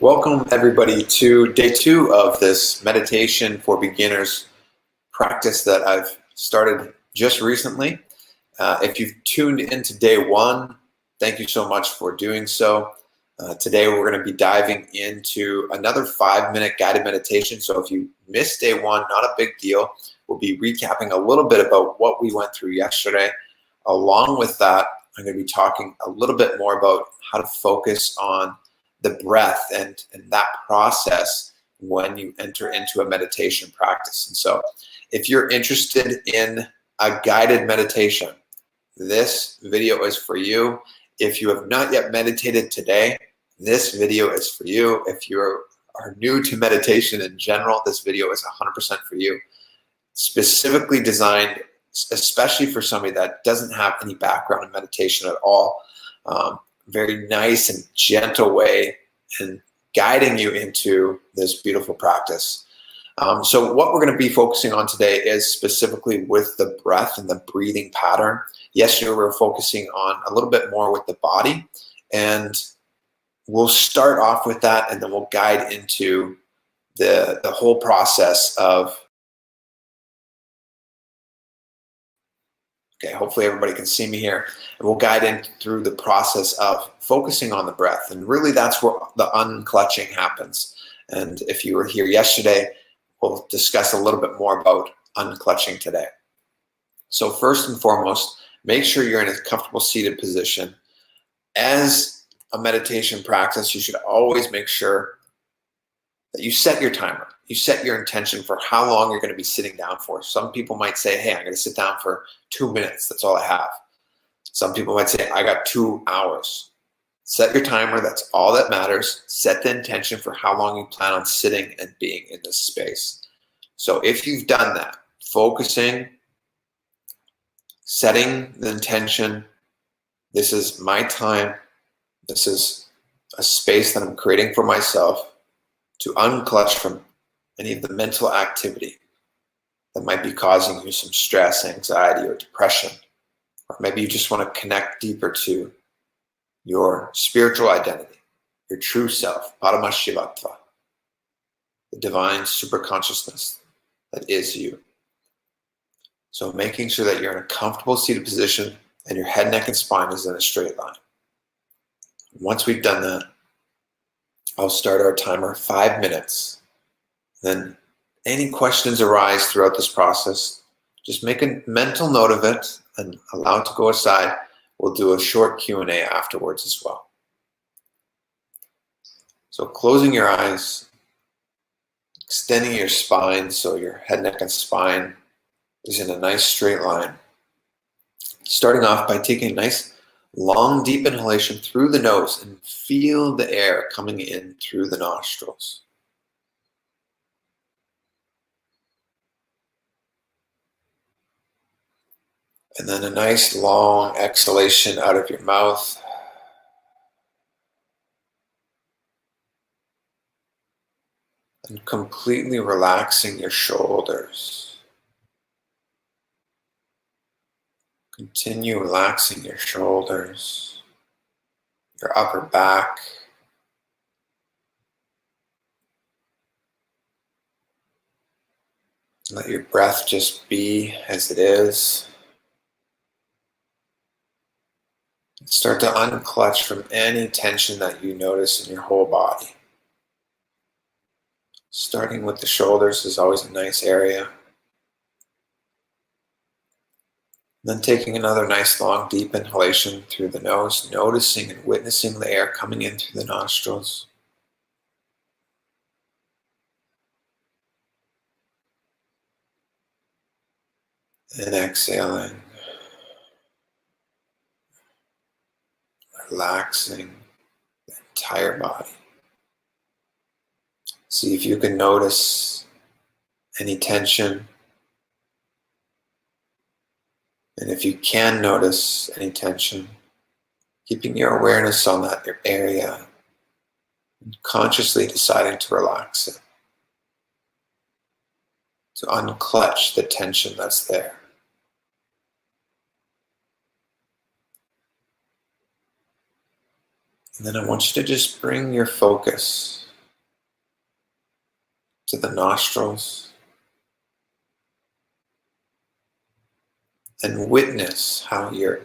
Welcome everybody to day 2 of this meditation for beginners practice that I've started just recently. If you've tuned into day 1, thank you so much for doing so. Today we're going to be diving into another 5-minute guided meditation. So if you missed day 1, not a big deal. We'll be recapping a little bit about what we went through yesterday. Along with that, I'm going to be talking a little bit more about how to focus on the breath and that process when you enter into a meditation practice. And so if you're interested in a guided meditation, this video is for you. If you have not yet meditated today, this video is for you. If you are new to meditation in general, this video is 100% for you. Specifically designed, especially for somebody that doesn't have any background in meditation at all. Very nice and gentle way and guiding you into this beautiful practice. So what we're going to be focusing on today is specifically with the breath and the breathing pattern. Yesterday we were focusing on a little bit more with the body, and we'll start off with that and then we'll guide into the whole process of, okay, hopefully everybody can see me here. And we'll guide in through the process of focusing on the breath. And really that's where the unclutching happens. And if you were here yesterday, we'll discuss a little bit more about unclutching today. So first and foremost, make sure you're in a comfortable seated position. As a meditation practice, you should always make sure that you set your timer. You set your intention for how long you're going to be sitting down for. Some people might say, hey, I'm going to sit down for 2 minutes. That's all I have. Some people might say, I got 2 hours. Set your timer. That's all that matters. Set the intention for how long you plan on sitting and being in this space. So if you've done that, focusing, setting the intention, this is my time. This is a space that I'm creating for myself to unclutch from any of the mental activity that might be causing you some stress, anxiety, or depression. Or maybe you just want to connect deeper to your spiritual identity, your true self, Paramashivatva, the divine superconsciousness that is you. So making sure that you're in a comfortable seated position and your head, neck, and spine is in a straight line. Once we've done that, I'll start our timer 5 minutes. Then any questions arise throughout this process, just make a mental note of it and allow it to go aside. We'll do a short Q&A afterwards as well. So closing your eyes, extending your spine so your head, neck, and spine is in a nice straight line. Starting off by taking a nice long deep inhalation through the nose and feel the air coming in through the nostrils. And then a nice long exhalation out of your mouth. And completely relaxing your shoulders. Continue relaxing your shoulders, your upper back. Let your breath just be as it is. Start to unclutch from any tension that you notice in your whole body. Starting with the shoulders is always a nice area. Then taking another nice long deep inhalation through the nose, noticing and witnessing the air coming in through the nostrils. And exhaling. Relaxing the entire body. See if you can notice any tension. And if you can notice any tension, keeping your awareness on that area and consciously deciding to relax it, to unclutch the tension that's there. And then I want you to just bring your focus to the nostrils, and witness how your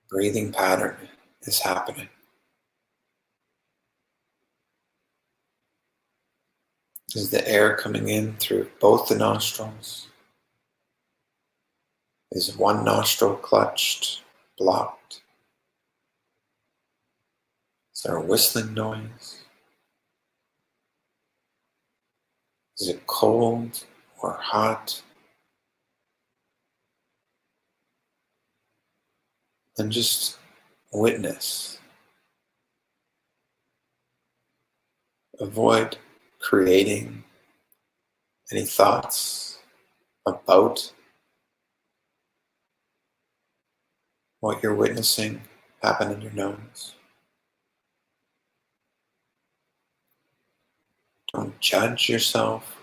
breathing pattern is happening. Is the air coming in through both the nostrils? Is one nostril clutched, blocked? Is there a whistling noise? Is it cold or hot? And just witness. Avoid creating any thoughts about what you're witnessing happen in your nose. Don't judge yourself.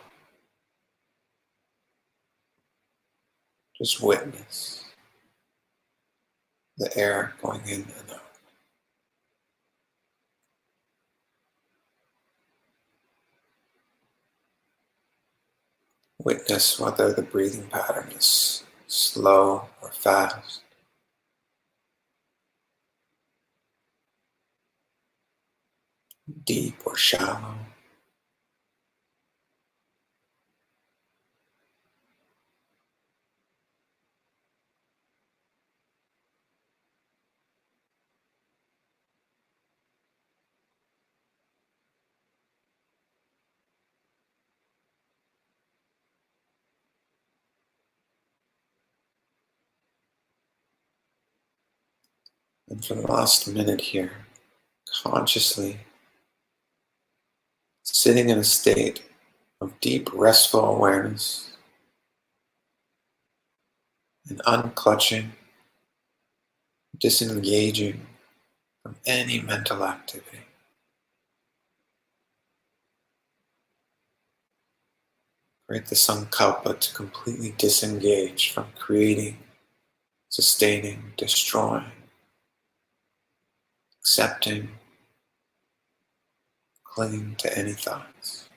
Just witness the air going in and out. Witness whether the breathing pattern is slow or fast. Deep or shallow. And for the last minute here, consciously sitting in a state of deep restful awareness and unclutching, disengaging from any mental activity. Create the sankalpa to completely disengage from creating, sustaining, destroying, accepting, clinging to any thoughts.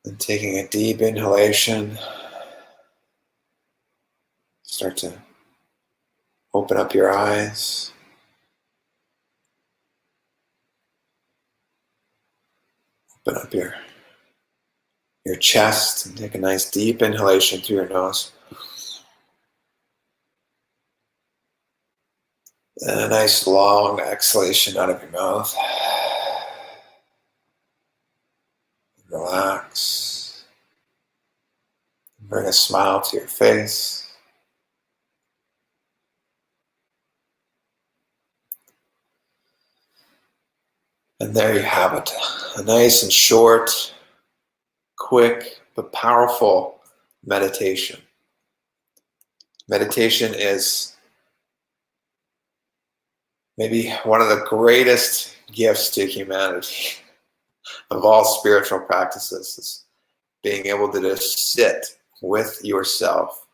And taking a deep inhalation, start to open up your eyes. Open up your chest and take a nice deep inhalation through your nose. And a nice long exhalation out of your mouth. Relax. Bring a smile to your face. And there you have it. A nice and short, quick, but powerful meditation. Meditation is maybe one of the greatest gifts to humanity of all spiritual practices, is being able to just sit with yourself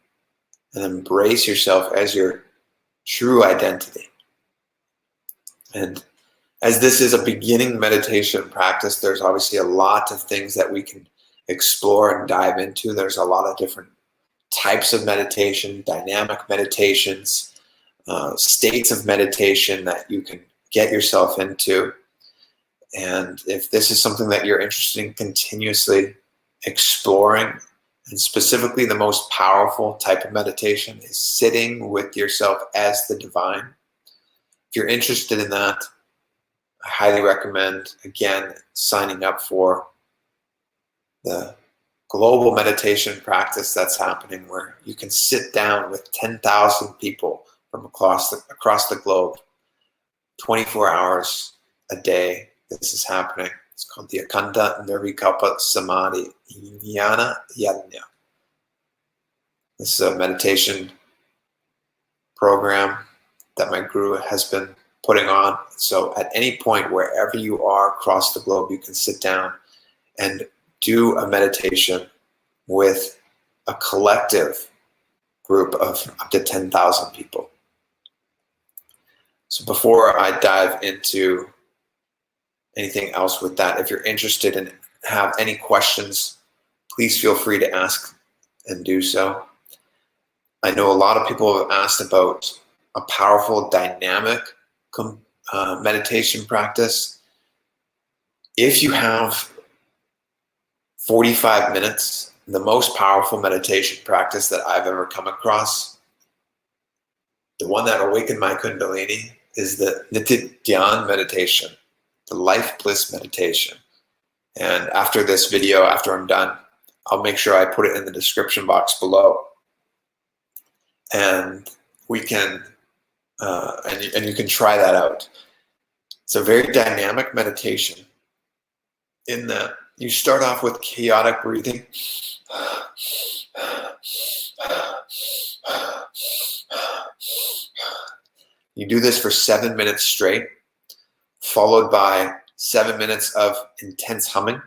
and embrace yourself as your true identity. And as this is a beginning meditation practice, there's obviously a lot of things that we can explore and dive into. There's a lot of different types of meditation, dynamic meditations, states of meditation that you can get yourself into. And if this is something that you're interested in continuously exploring, and specifically the most powerful type of meditation is sitting with yourself as the divine. If you're interested in that, I highly recommend, again, signing up for the global meditation practice that's happening, where you can sit down with 10,000 people from across the globe, 24 hours a day. This is happening. It's called the Akanda Nirvikalpa Samadhi Jnana Yajna. This is a meditation program that my guru has been putting on. So at any point, wherever you are across the globe, you can sit down and do a meditation with a collective group of up to 10,000 people. So before I dive into anything else with that, if you're interested and have any questions, please feel free to ask and do so. I know a lot of people have asked about a powerful dynamic meditation practice. If you have 45 minutes, the most powerful meditation practice that I've ever come across, the one that awakened my Kundalini, is the Nithya Dhyaan meditation, the life bliss meditation. And after this video, after I'm done, I'll make sure I put it in the description box below. And we can, and you can try that out. It's a very dynamic meditation in that you start off with chaotic breathing. You do this for 7 minutes straight, followed by 7 minutes of intense humming.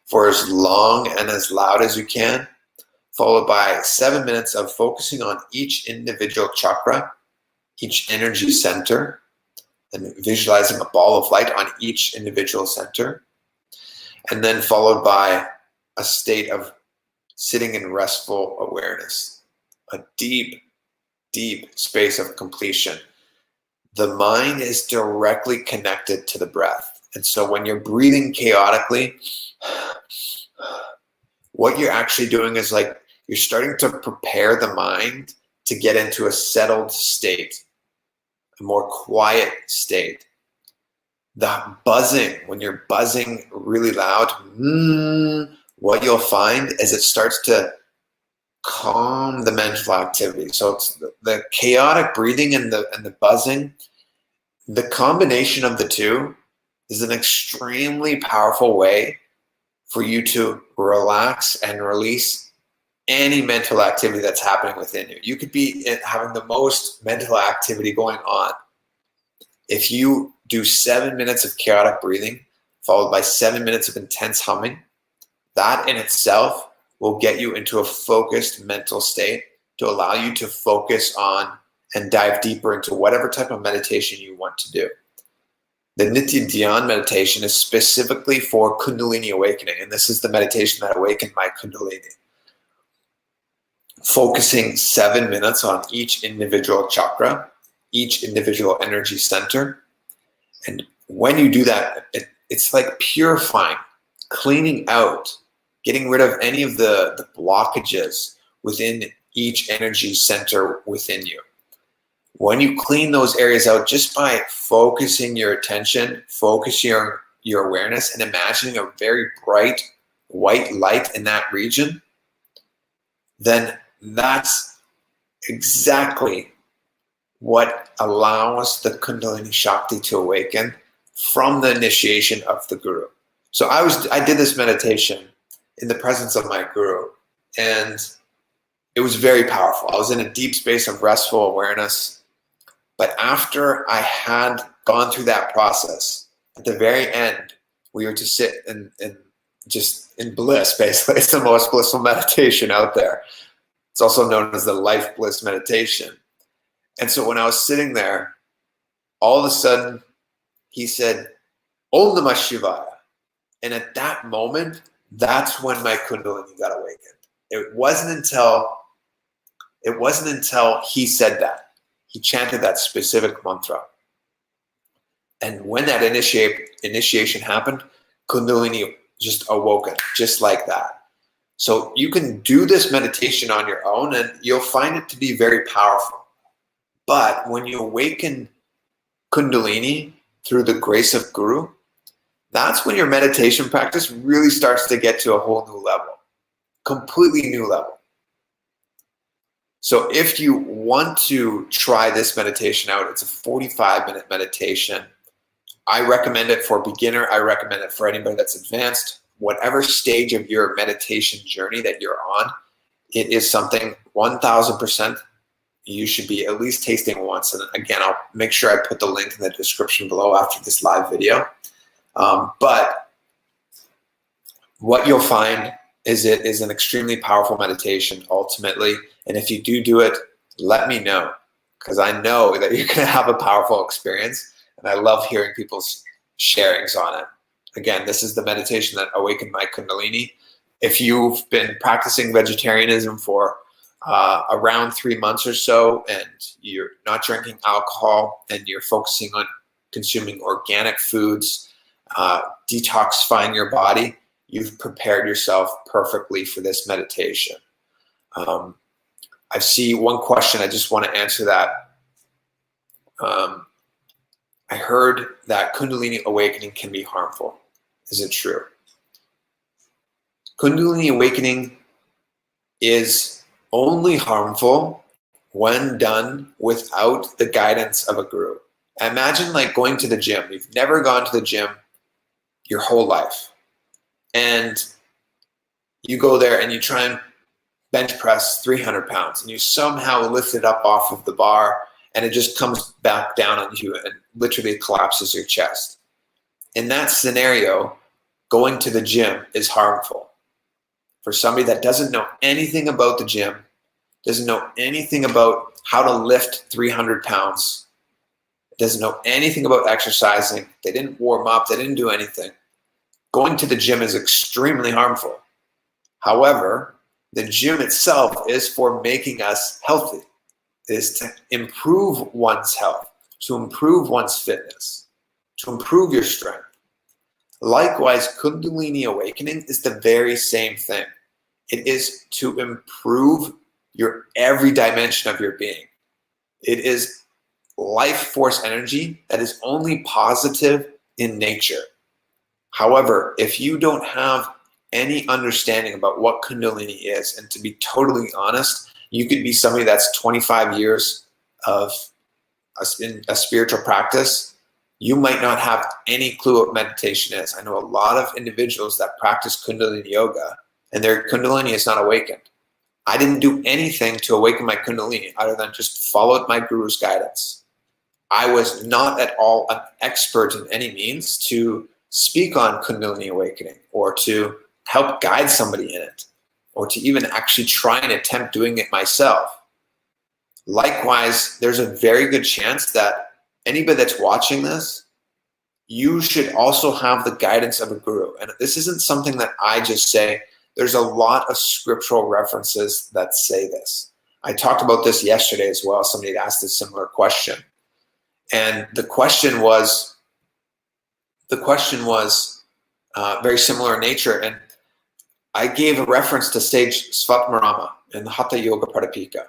For as long and as loud as you can, followed by 7 minutes of focusing on each individual chakra, each energy center, and visualizing a ball of light on each individual center, and then followed by a state of sitting in restful awareness, a deep, deep space of completion. The mind is directly connected to the breath. And so when you're breathing chaotically, what you're actually doing is like you're starting to prepare the mind to get into a settled state, a more quiet state. The buzzing, when you're buzzing really loud, what you'll find is it starts to calm the mental activity. So it's the chaotic breathing and the buzzing, the combination of the two is an extremely powerful way for you to relax and release any mental activity that's happening within you. You could be having the most mental activity going on. If you do 7 minutes of chaotic breathing, followed by 7 minutes of intense humming, that in itself will get you into a focused mental state to allow you to focus on and dive deeper into whatever type of meditation you want to do. The Nithya Dhyaan meditation is specifically for Kundalini awakening, and this is the meditation that awakened my Kundalini. Focusing 7 minutes on each individual chakra, each individual energy center. And when you do that, it's like purifying, cleaning out, getting rid of any of the blockages within each energy center within you. When you clean those areas out just by focusing your attention, focusing your awareness, and imagining a very bright white light in that region, then that's exactly what allows the Kundalini Shakti to awaken from the initiation of the Guru. So I did this meditation in the presence of my Guru, and it was very powerful. I was in a deep space of restful awareness. But after I had gone through that process, at the very end, we were to sit just in bliss, basically. It's the most blissful meditation out there. It's also known as the life bliss meditation. And so when I was sitting there, all of a sudden, he said, Om Namah Shivaya. And at that moment, that's when my Kundalini got awakened. It wasn't until he said that. He chanted that specific mantra. And when that initiation happened, Kundalini just awoken, just like that. So you can do this meditation on your own and you'll find it to be very powerful. But when you awaken Kundalini through the grace of Guru, that's when your meditation practice really starts to get to a whole new level, completely new level. So if you want to try this meditation out, it's a 45-minute meditation. I recommend it for beginner. I recommend it for anybody that's advanced. Whatever stage of your meditation journey that you're on, it is something 1000% you should be at least tasting once. And again, I'll make sure I put the link in the description below after this live video. But what you'll find is it is an extremely powerful meditation ultimately. And if you do it, let me know, because I know that you're going to have a powerful experience. And I love hearing people's sharings on it. Again, this is the meditation that awakened my Kundalini. If you've been practicing vegetarianism for around 3 months or so, and you're not drinking alcohol, and you're focusing on consuming organic foods, detoxifying your body, you've prepared yourself perfectly for this meditation. I see one question. I just want to answer that. I heard that Kundalini awakening can be harmful. Is it true? Kundalini awakening is only harmful when done without the guidance of a guru. Imagine like going to the gym. You've never gone to the gym your whole life. And you go there and you try and bench press 300 pounds, and you somehow lift it up off of the bar, and it just comes back down on you and literally collapses your chest. In that scenario, going to the gym is harmful. For somebody that doesn't know anything about the gym, doesn't know anything about how to lift 300 pounds, doesn't know anything about exercising, they didn't warm up, they didn't do anything, going to the gym is extremely harmful. However, the gym itself is for making us healthy. It is to improve one's health, to improve one's fitness, to improve your strength. Likewise, Kundalini awakening is the very same thing. It is to improve your every dimension of your being. It is life force energy that is only positive in nature. However, if you don't have any understanding about what Kundalini is, and to be totally honest, you could be somebody that's 25 years of a spiritual practice, you might not have any clue what meditation is. I know a lot of individuals that practice Kundalini yoga, and their Kundalini is not awakened. I didn't do anything to awaken my Kundalini other than just followed my guru's guidance. I was not at all an expert in any means to speak on Kundalini awakening, or to help guide somebody in it, or to even actually try and attempt doing it myself. Likewise, there's a very good chance that anybody that's watching this, you should also have the guidance of a guru. And this isn't something that I just say. There's a lot of scriptural references that say this. I talked about this yesterday as well. Somebody had asked a similar question. And the question was very similar in nature. And I gave a reference to Sage Svatmarama in the Hatha Yoga Pradipika.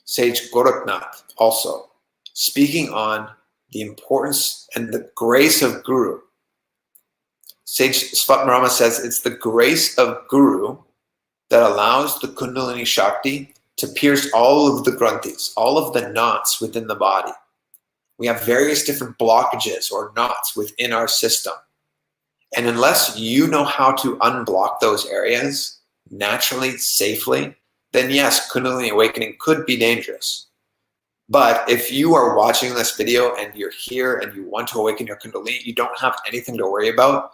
Sage Goraknath also, speaking on the importance and the grace of Guru. Sage Svatmarama says it's the grace of Guru that allows the Kundalini Shakti to pierce all of the granthis, all of the knots within the body. We have various different blockages or knots within our system. And unless you know how to unblock those areas naturally, safely, then yes, Kundalini awakening could be dangerous. But if you are watching this video and you're here and you want to awaken your Kundalini, you don't have anything to worry about.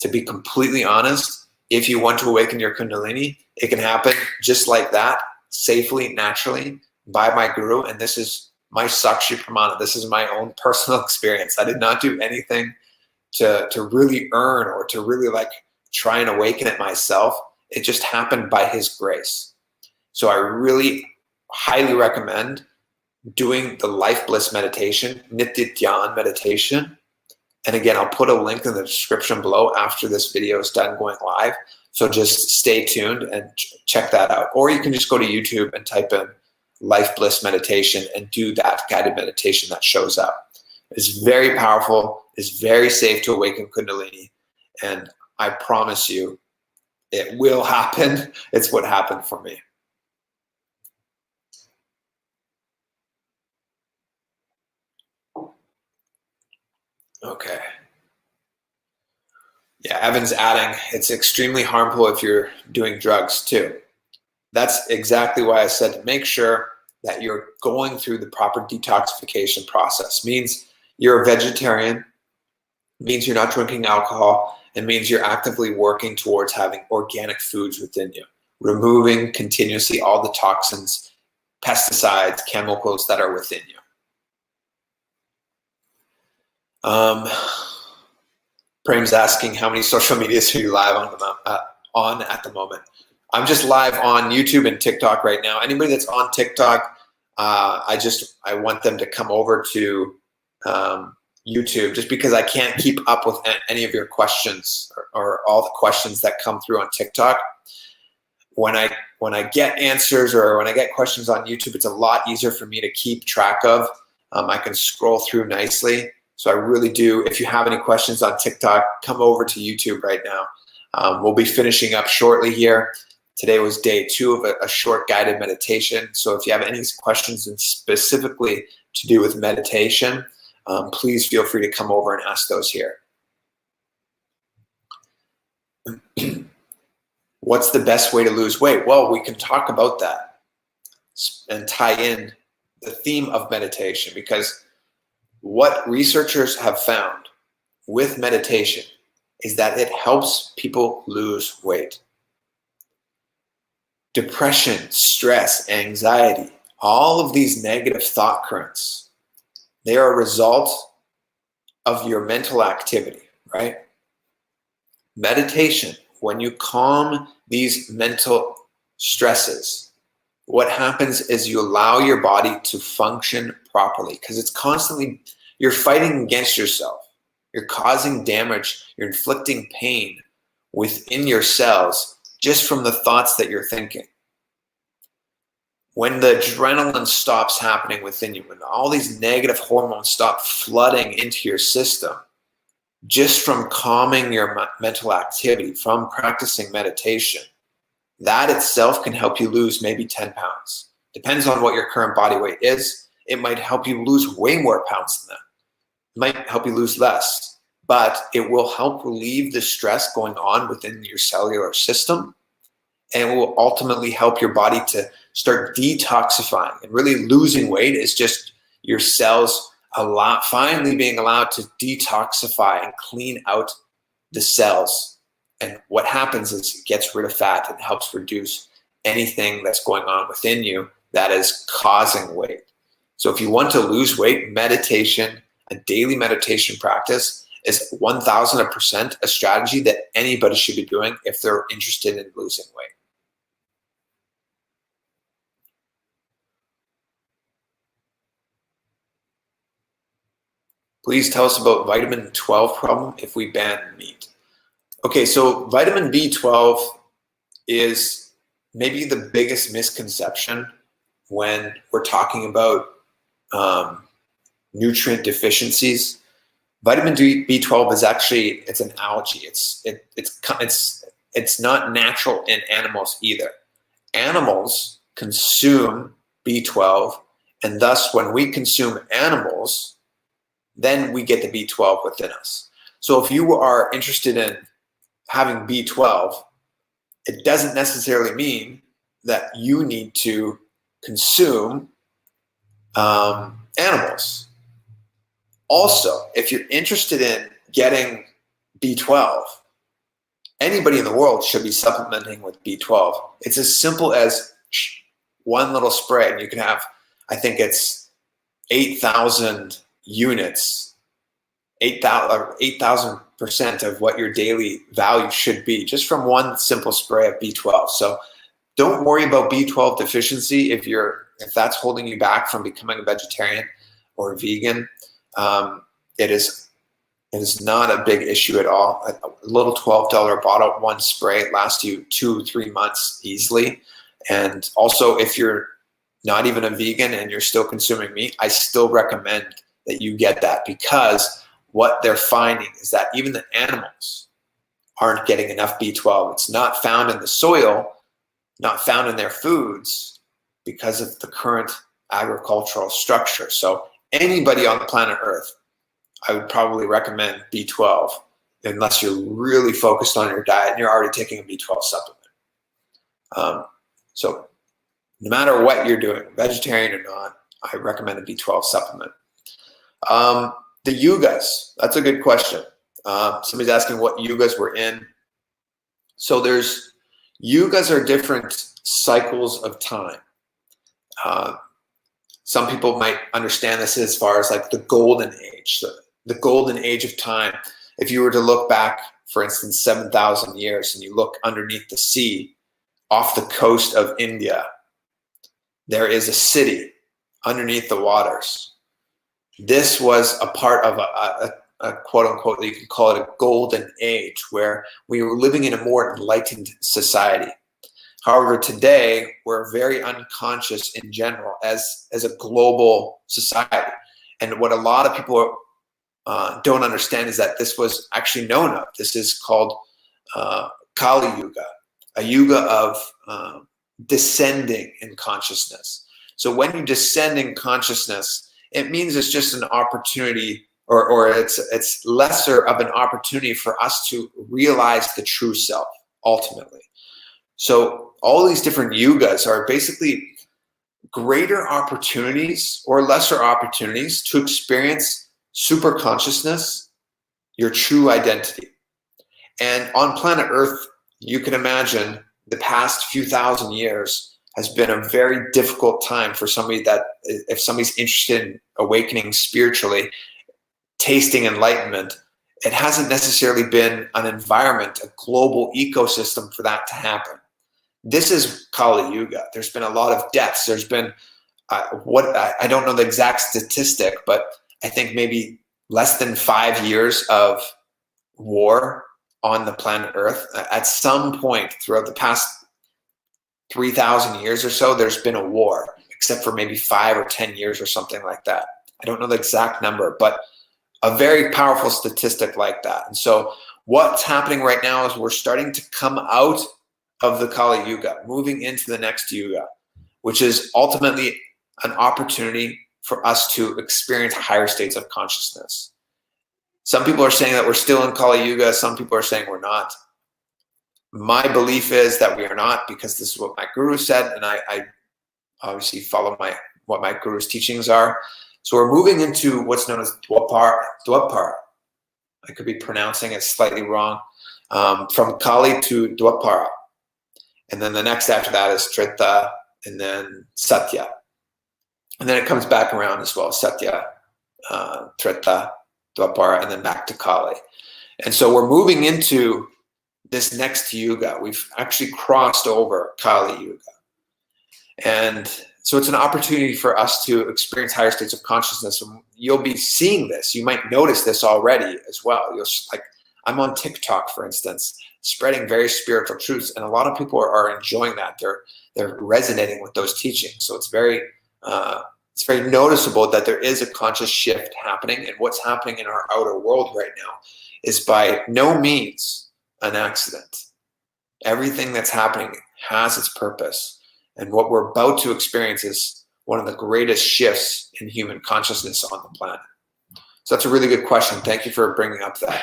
To be completely honest, if you want to awaken your Kundalini, it can happen just like that, safely, naturally, by my guru. And this is my Sakshi Pramana. This is my own personal experience. I did not do anything to really earn or to really like try and awaken it myself. It just happened by his grace. So I really highly recommend doing the Life Bliss meditation, Nithya Dhyaan meditation. And again, I'll put a link in the description below after this video is done going live. So just stay tuned and check that out. Or you can just go to YouTube and type in Life Bliss meditation and do that guided meditation that shows up. It's very powerful. It's very safe to awaken Kundalini. And I promise you, it will happen. It's what happened for me. Okay. Yeah, Evan's adding, it's extremely harmful if you're doing drugs too. That's exactly why I said to make sure that you're going through the proper detoxification process. Means you're a vegetarian, means you're not drinking alcohol, and means you're actively working towards having organic foods within you, removing continuously all the toxins, pesticides, chemicals that are within you. Prem's asking how many social medias are you live on at the moment. I'm just live on YouTube and TikTok right now. Anybody that's on TikTok, I want them to come over to YouTube, just because I can't keep up with any of your questions or all the questions that come through on TikTok. When I get answers or when I get questions on YouTube, it's a lot easier for me to keep track of. I can scroll through nicely. So I really do. If you have any questions on TikTok, come over to YouTube right now. We'll be finishing up shortly here. Today was day 2 of a short guided meditation. So if you have any questions and specifically to do with meditation, please feel free to come over and ask those here. What's the best way to lose weight? Well, we can talk about that and tie in the theme of meditation, because what researchers have found with meditation is that it helps people lose weight. Depression, stress, anxiety, all of these negative thought currents, they are a result of your mental activity, right? Meditation, when you calm these mental stresses, what happens is you allow your body to function properly, because it's constantly, you're fighting against yourself. You're causing damage. You're inflicting pain within your cells just from the thoughts that you're thinking. When the adrenaline stops happening within you, when all these negative hormones stop flooding into your system, just from calming your mental activity, from practicing meditation, that itself can help you lose maybe 10 pounds. Depends on what your current body weight is. It might help you lose way more pounds than that. It might help you lose less, but it will help relieve the stress going on within your cellular system, and it will ultimately help your body to start detoxifying. And really, losing weight is just your cells finally being allowed to detoxify and clean out the cells. And what happens is it gets rid of fat and helps reduce anything that's going on within you that is causing weight. So if you want to lose weight, meditation, a daily meditation practice, is 1000% a strategy that anybody should be doing if they're interested in losing weight. Please tell us about vitamin 12 problem if we ban meat. Okay, so vitamin B12 is maybe the biggest misconception when we're talking about nutrient deficiencies. Vitamin B12 is actually, it's an algae. It's not natural in animals either. Animals consume B12, and thus when we consume animals, then we get the B12 within us. So if you are interested in having B12, it doesn't necessarily mean that you need to consume animals. Also, if you're interested in getting B12, anybody in the world should be supplementing with B12. It's as simple as one little spray, and you can have, I think it's 8,000 units, 8,000% of what your daily value should be, just from one simple spray of B12. So don't worry about B12 deficiency if that's holding you back from becoming a vegetarian or a vegan. It is not a big issue at all. A little $12 bottle, one spray, lasts you 2-3 months easily. And also, if you're not even a vegan and you're still consuming meat, I still recommend that you get that, because what they're finding is that even the animals aren't getting enough B12. It's not found in the soil, not found in their foods, because of the current agricultural structure. So anybody on the planet Earth, I would probably recommend B12 unless you're really focused on your diet and you're already taking a B12 supplement. So no matter what you're doing, vegetarian or not, I recommend a B12 supplement. The yugas, that's a good question. Somebody's asking what yugas we're in. So yugas are different cycles of time. Some people might understand this as far as like the golden age, the golden age of time. If you were to look back, for instance, 7,000 years, and you look underneath the sea off the coast of India, there is a city underneath the waters. This was a part of a quote unquote, you could call it a golden age, where we were living in a more enlightened society. However, today we're very unconscious in general as a global society. And what a lot of people don't understand is that this was actually known of. This is called Kali Yuga, a yuga of descending in consciousness. So when you descend in consciousness, it means it's just an opportunity, or it's lesser of an opportunity for us to realize the true self ultimately. So all these different yugas are basically greater opportunities or lesser opportunities to experience super consciousness, your true identity. And on planet Earth, you can imagine the past few thousand years has been a very difficult time for somebody that, if somebody's interested in awakening spiritually, tasting enlightenment, it hasn't necessarily been an environment, a global ecosystem for that to happen. This is Kali Yuga. There's been a lot of deaths. There's been, I don't know the exact statistic, but I think maybe less than 5 years of war on the planet Earth. At some point throughout the past 3,000 years or so, there's been a war, except for maybe 5 or 10 years or something like that. I don't know the exact number, but a very powerful statistic like that. And so what's happening right now is we're starting to come out of the Kali Yuga, moving into the next Yuga, which is ultimately an opportunity for us to experience higher states of consciousness. Some people are saying that we're still in Kali Yuga. Some people are saying we're not. My belief is that we are not, because this is what my guru said, and I obviously follow what my guru's teachings are. So we're moving into what's known as Dwapara. I could be pronouncing it slightly wrong. From Kali to Dwapara. And then the next after that is Treta, and then Satya. And then it comes back around as well, Satya, Treta, Dwapara, and then back to Kali. And so we're moving into this next Yuga. We've actually crossed over Kali Yuga. And so it's an opportunity for us to experience higher states of consciousness. And you'll be seeing this. You might notice this already as well. I'm on TikTok, for instance, spreading very spiritual truths, and a lot of people are enjoying that. They're resonating with those teachings. So it's very noticeable that there is a conscious shift happening, and what's happening in our outer world right now is by no means an accident. Everything that's happening has its purpose, and what we're about to experience is one of the greatest shifts in human consciousness on the planet. So that's a really good question. Thank you for bringing up that.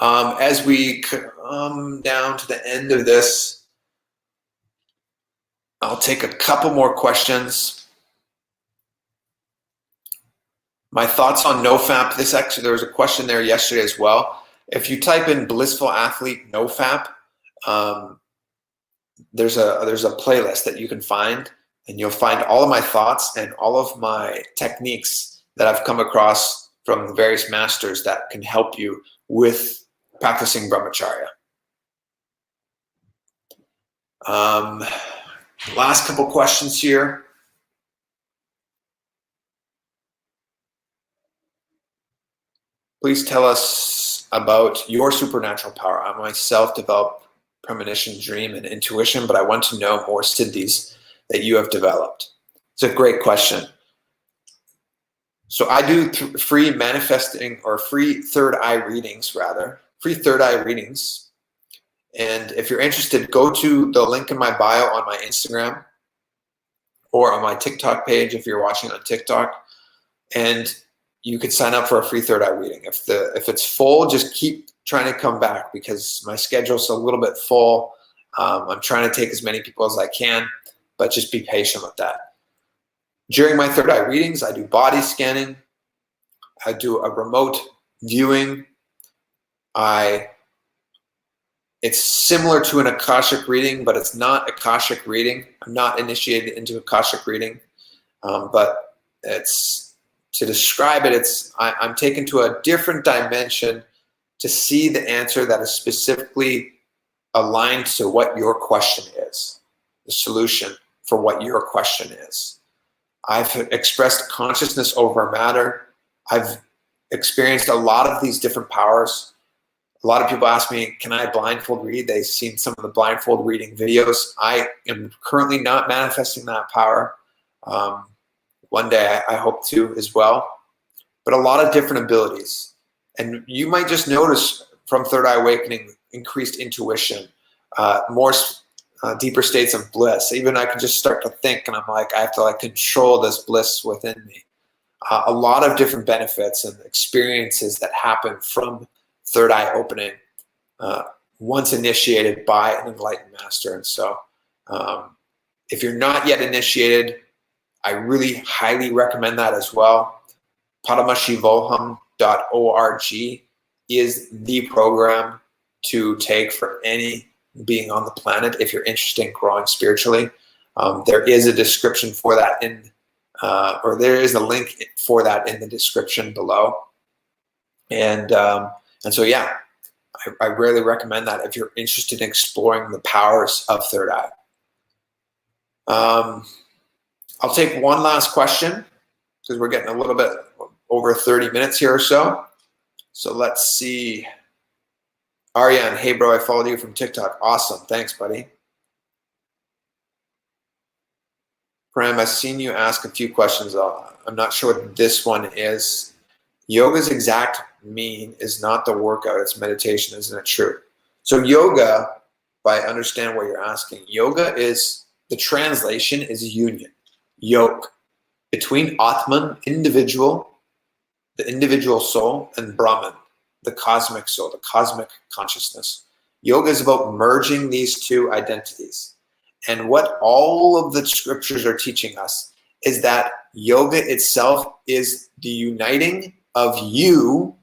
As we come down to the end of this, I'll take a couple more questions. My thoughts on NoFap. There was a question there yesterday as well. If you type in Blissful Athlete NoFap, there's a playlist that you can find, and you'll find all of my thoughts and all of my techniques that I've come across from the various masters that can help you with practicing brahmacharya. Last couple questions here. Please tell us about your supernatural power. I myself developed premonition, dream, and intuition, but I want to know more siddhis that you have developed. It's a great question. So I do free manifesting, or free third eye readings rather. Free third eye readings. And if you're interested, go to the link in my bio on my Instagram or on my TikTok page if you're watching on TikTok. And you could sign up for a free third eye reading. If it's full, just keep trying to come back, because my schedule's a little bit full. I'm trying to take as many people as I can, but just be patient with that. During my third eye readings, I do body scanning. I do a remote viewing. It's similar to an Akashic reading, but it's not Akashic reading. I'm not initiated into Akashic reading, but to describe it, I'm taken to a different dimension to see the answer that is specifically aligned to what your question is, the solution for what your question is. I've expressed consciousness over matter. I've experienced a lot of these different powers. A lot of people ask me, can I blindfold read? They've seen some of the blindfold reading videos. I am currently not manifesting that power. One day I hope to as well. But a lot of different abilities. And you might just notice from Third Eye Awakening increased intuition, more deeper states of bliss. Even I can just start to think, and I'm like, I have to like control this bliss within me. A lot of different benefits and experiences that happen from third eye opening once initiated by an enlightened master. And so if you're not yet initiated, I really highly recommend that as well. Paramashivoham.org is the program to take for any being on the planet if you're interested in growing spiritually. There is a description for that or there is a link for that in the description below. And so, yeah, I really recommend that if you're interested in exploring the powers of third eye. I'll take one last question because we're getting a little bit over 30 minutes here or so. So let's see. Aryan, hey bro, I followed you from TikTok. Awesome, thanks buddy. Prem, I've seen you ask a few questions. I'm not sure what this one is. Yoga's exact mean is not the workout, it's meditation, isn't it true? So yoga, if I understand what you're asking, yoga is, the translation is union, yoke, between Atman, individual, the individual soul, and Brahman, the cosmic soul, the cosmic consciousness. Yoga is about merging these two identities. And what all of the scriptures are teaching us is that yoga itself is the uniting of you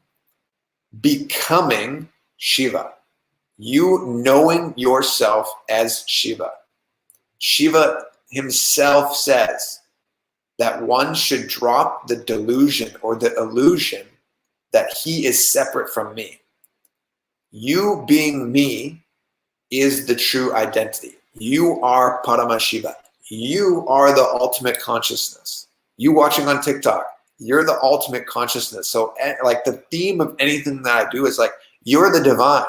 becoming Shiva. You knowing yourself as Shiva. Shiva himself says that one should drop the delusion or the illusion that he is separate from me. You being me is the true identity. You are Paramashiva. You are the ultimate consciousness. You watching on TikTok, you're the ultimate consciousness. So like the theme of anything that I do is like, you're the divine.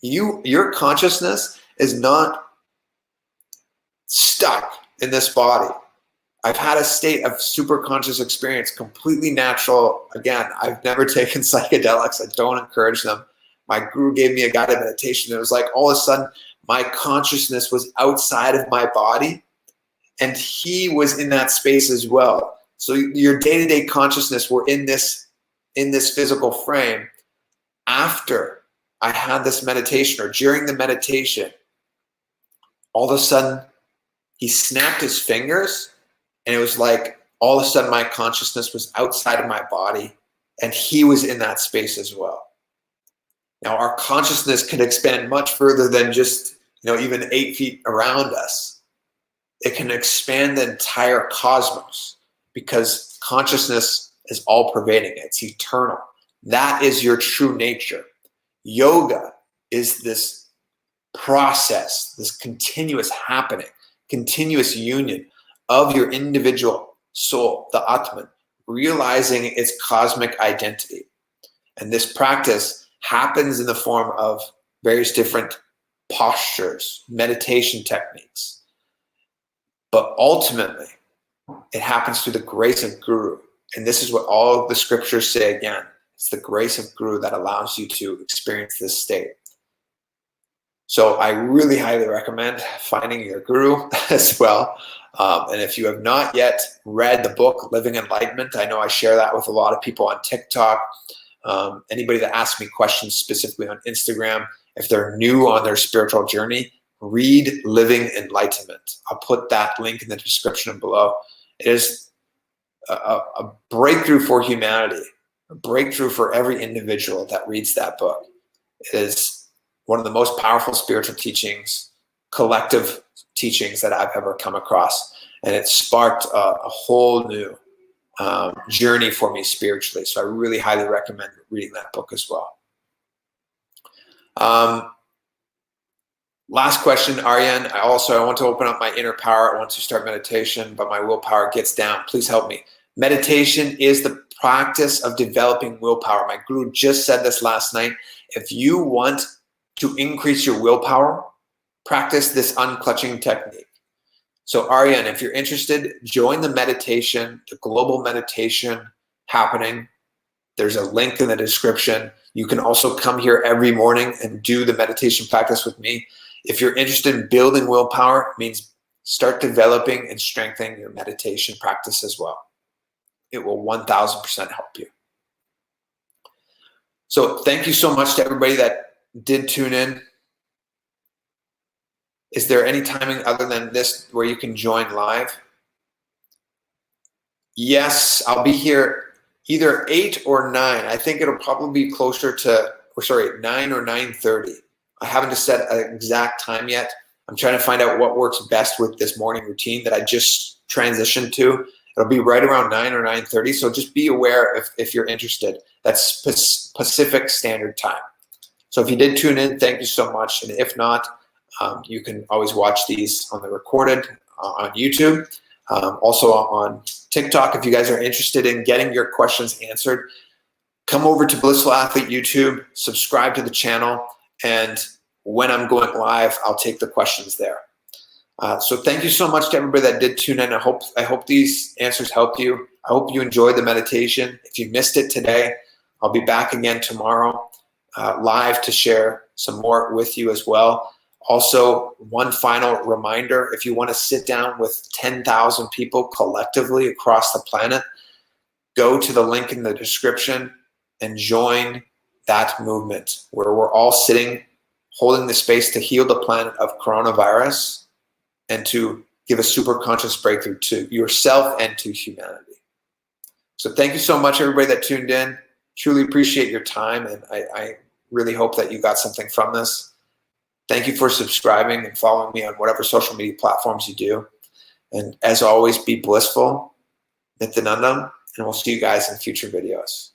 Your consciousness is not stuck in this body. I've had a state of super conscious experience, completely natural. Again, I've never taken psychedelics. I don't encourage them. My guru gave me a guided meditation. It was like all of a sudden my consciousness was outside of my body and he was in that space as well. So your day-to-day consciousness were in this physical frame. After I had this meditation or during the meditation, all of a sudden he snapped his fingers and it was like all of a sudden my consciousness was outside of my body and he was in that space as well. Now our consciousness can expand much further than just, even 8 feet around us. It can expand the entire cosmos because consciousness is all pervading. It's eternal. That is your true nature. Yoga is this process, this continuous happening, continuous union of your individual soul, the Atman, realizing its cosmic identity. And this practice happens in the form of various different postures, meditation techniques. But ultimately, it happens through the grace of Guru. And this is what all of the scriptures say again. It's the grace of Guru that allows you to experience this state. So I really highly recommend finding your guru as well. And if you have not yet read the book, Living Enlightenment, I know I share that with a lot of people on TikTok. Anybody that asks me questions specifically on Instagram, if they're new on their spiritual journey, read Living Enlightenment. I'll put that link in the description below. It is a breakthrough for humanity, a breakthrough for every individual that reads that book. It is one of the most powerful spiritual teachings, collective teachings that I've ever come across. And it sparked a whole new journey for me spiritually. So I really highly recommend reading that book as well. Last question, Aryan. I want to open up my inner power. I want to start meditation, but my willpower gets down. Please help me. Meditation is the practice of developing willpower. My guru just said this last night. If you want to increase your willpower, practice this unclutching technique. So Aryan, if you're interested, join the meditation, the global meditation happening. There's a link in the description. You can also come here every morning and do the meditation practice with me. If you're interested in building willpower, it means start developing and strengthening your meditation practice as well. It will 1000% help you. So thank you so much to everybody that did tune in. Is there any timing other than this where you can join live? Yes, I'll be here either 8 or 9. I think it'll probably be closer to, 9 or 9:30. I haven't set an exact time yet. I'm trying to find out what works best with this morning routine that I just transitioned to. It'll be right around 9 or 9:30, so just be aware if you're interested. That's Pacific Standard Time. So if you did tune in, thank you so much. And if not, you can always watch these on the recorded on YouTube. Also on TikTok, if you guys are interested in getting your questions answered, come over to Blissful Athlete YouTube, subscribe to the channel, and when I'm going live, I'll take the questions there. So thank you so much to everybody that did tune in. I hope these answers helped you. I hope you enjoyed the meditation. If you missed it today, I'll be back again tomorrow live to share some more with you as well. Also, one final reminder, if you want to sit down with 10,000 people collectively across the planet, go to the link in the description and join that movement where we're all sitting, holding the space to heal the planet of coronavirus and to give a super conscious breakthrough to yourself and to humanity. So thank you so much, everybody that tuned in. Truly appreciate your time, and I really hope that you got something from this. Thank you for subscribing and following me on whatever social media platforms you do. And as always, be blissful, Nithyananda, and we'll see you guys in future videos.